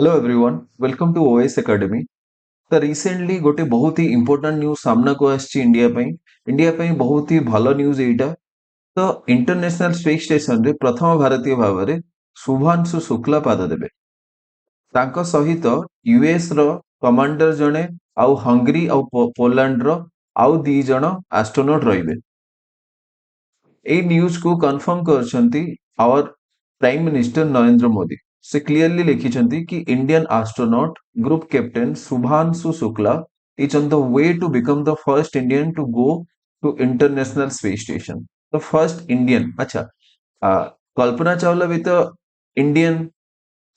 Hello everyone, welcome to OS academy. तो recently गोटे बहुत ही इंपोर्टेंट न्यूज सामना को आछि इंडिया पई बहुत ही भलो न्यूज एटा। तो इंटरनेशनल स्पेस स्टेशन रे प्रथम भारतीय भाव में शुभांशु शुक्ला पाद देबे। तांको सहित यूएस रो कमांडर जणे आउ हंगरी आउ पोलैंड रो आउ दी जण एस्ट्रोनॉट रहिबे। এই ନ୍ୟୁଜକୁ କନଫର୍ମ କରିଛନ୍ତି our prime minister Narendra Modi. से क्लियरली लिखिଛନ୍ତି कि Indian astronaut group captain Shubhanshu Shukla is on the way to become the first Indian to go to international space station. The first Indian, अच्छा, कल्पना चावला भी तो इंडियन,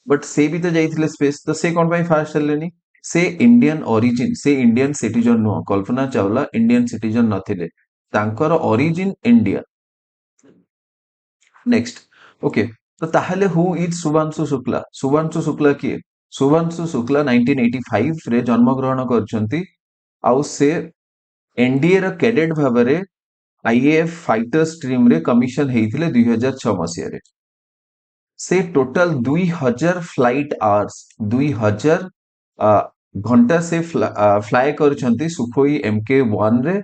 बट से भी तो जाइथिले स्पेस, तो से कोन भाई फास्ट हेलेनी? से इंडियन ओरिजिन, से इंडियन सिटीजन नुह। कल्पना चावला इंडियन सिटीजन नथिले, तांकर ओरिजिन इंडिया। नेक्स्ट, ओके, तो ताहले हु इज शुभांशु शुक्ला? शुभांशु शुक्ला किए? शुभांशु शुक्ला 1985 रे जन्म ग्रहण करछंती। आउ से एनडीए र कैडेट भाबरे आईएएफ फाइटर स्ट्रीम रे कमीशन हेइथिले 2006 मसिया रे। से टोटल 2000 फ्लाइट आवर्स, 2000 घंटा से फ्लाए करछंती सुखोई एमके 1 रे,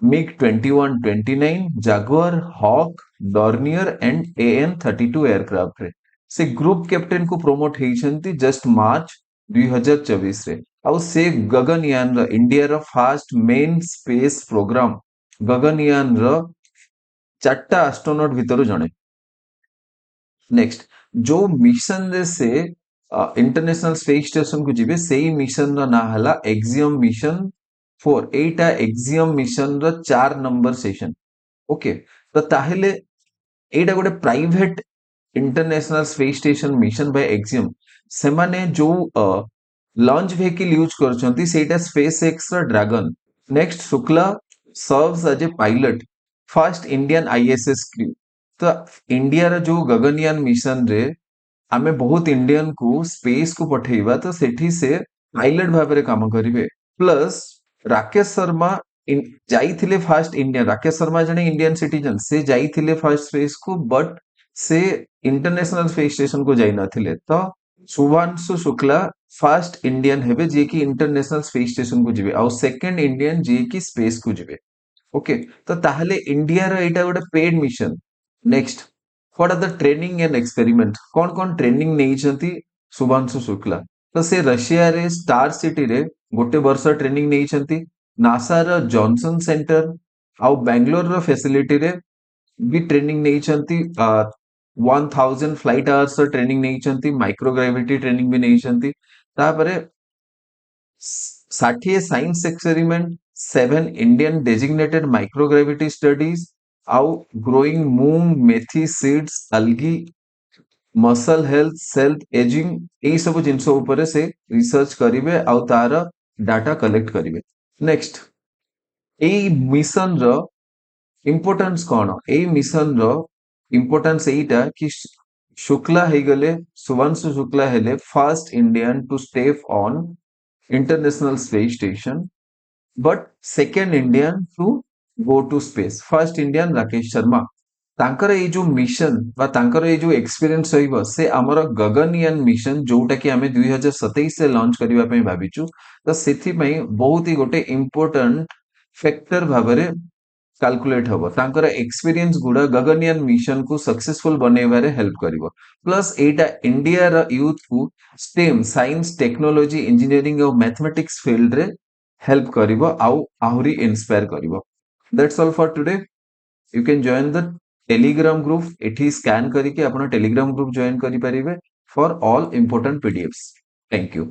MiG 21 29, Jaguar, Hawk, Dornier and AN-32 aircraft रे। से ग्रुप कैप्टन को प्रमोट हेइछंती जस्ट मार्च 2024 रे। आउ से गगनयान र इंडिया र first manned space programme Gaganyaan र 4टा एस्ट्रोनॉट भितर जणे। नेक्स्ट, जो मिशन रे से इंटरनेशनल स्पेस स्टेशन को जिबे सेही मिशन र ना हला एक्सियम मिशन 4। एटा एक्सियम मिशन र 4 नंबर सेशन। ओके, तो ताहेले एटा गोटे private international space station mission by Axiom. से माने जो लॉन्च व्हीकल यूज करछंती सेटा स्पेस एक्स र Dragon. Next, Shukla serves as a pilot first Indian ISS crew. तो इंडिया रा जो गगनयान मिशन रे आमे बहुत इंडियन को स्पेस को पठेइबा, तो सेठी से पायलट भाबरे काम करिवे। प्लस राकेश शर्मा जाइथिले फर्स्ट इंडियन। राकेश शर्मा जने इंडियन सिटीजन, से जाइथिले फर्स्ट स्पेस को, बट से इंटरनेशनल स्पेस स्टेशन को जाई नथिले। तो शुभांशु शुक्ला फर्स्ट इंडियन हेबे जे कि इंटरनेशनल स्पेस स्टेशन को जिबे, और सेकंड इंडियन जे कि स्पेस को जिबे। ओके, तो ताहले इंडिया रो एटा गोटे paid mission. Next, what are the training and experiment? कौन कौन ट्रेनिंग नेइछंती शुभांशु शुक्ला? तो से रशिया रे स्टार सिटी रे गोटे वर्ष ट्रेनिंग नेइछंती। नासा रो जॉनसन सेंटर आउ बेंगलोर रो फैसिलिटी रे भी ट्रेनिंग नेइछंती। 1000 फ्लाइट आवर्स ट्रेनिंग नेइछंती। माइक्रोग्रेविटी ट्रेनिंग भी नेइछंती। तापरे 60 science experiment, 7 Indian designated microgravity studies, आउ ग्रोइंग मूंग, मेथी seeds, algae, muscle health, self ageing, एई सब जिंस ऊपर से रिसर्च करिवे आउ तार डाटा कलेक्ट करिवे। नेक्स्ट, एई मिशन रो इम्पोर्टेंस कौन? एई मिशन रो इम्पोर्टेंस एइटा कि शुक्ला हे गले, शुभांशु शुक्ला हेले first Indian to step on international space station, but second Indian to go to space. First Indian Rakesh Sharma. तांकर ए जो मिशन बा तांकर ए जो एक्सपीरियंस रहिबो से हमर गगनयान मिशन जोटा कि हमें 2027 से लॉन्च करिवा पई भाबिचु। तो सेथि पई बहुत ही गोटे इंपोर्टेंट फैक्टर भाबरे कैलकुलेट हबो। तांकर एक्सपीरियंस गुडा गगनयान मिशन को सक्सेसफुल बनेबारे हेल्प करिवो। प्लस एटा इंडिया रा यूथ को स्टेम, साइंस, टेक्नोलॉजी, इंजीनियरिंग और मैथमेटिक्स फील्ड रे हेल्प करिवो आउ आहुरी इंस्पायर करिवो। That's all for today. You can join the Telegram group. एठी स्कैन करके अपना टेलीग्राम ग्रुप जॉइन करि परिबे for all important PDFs. Thank you.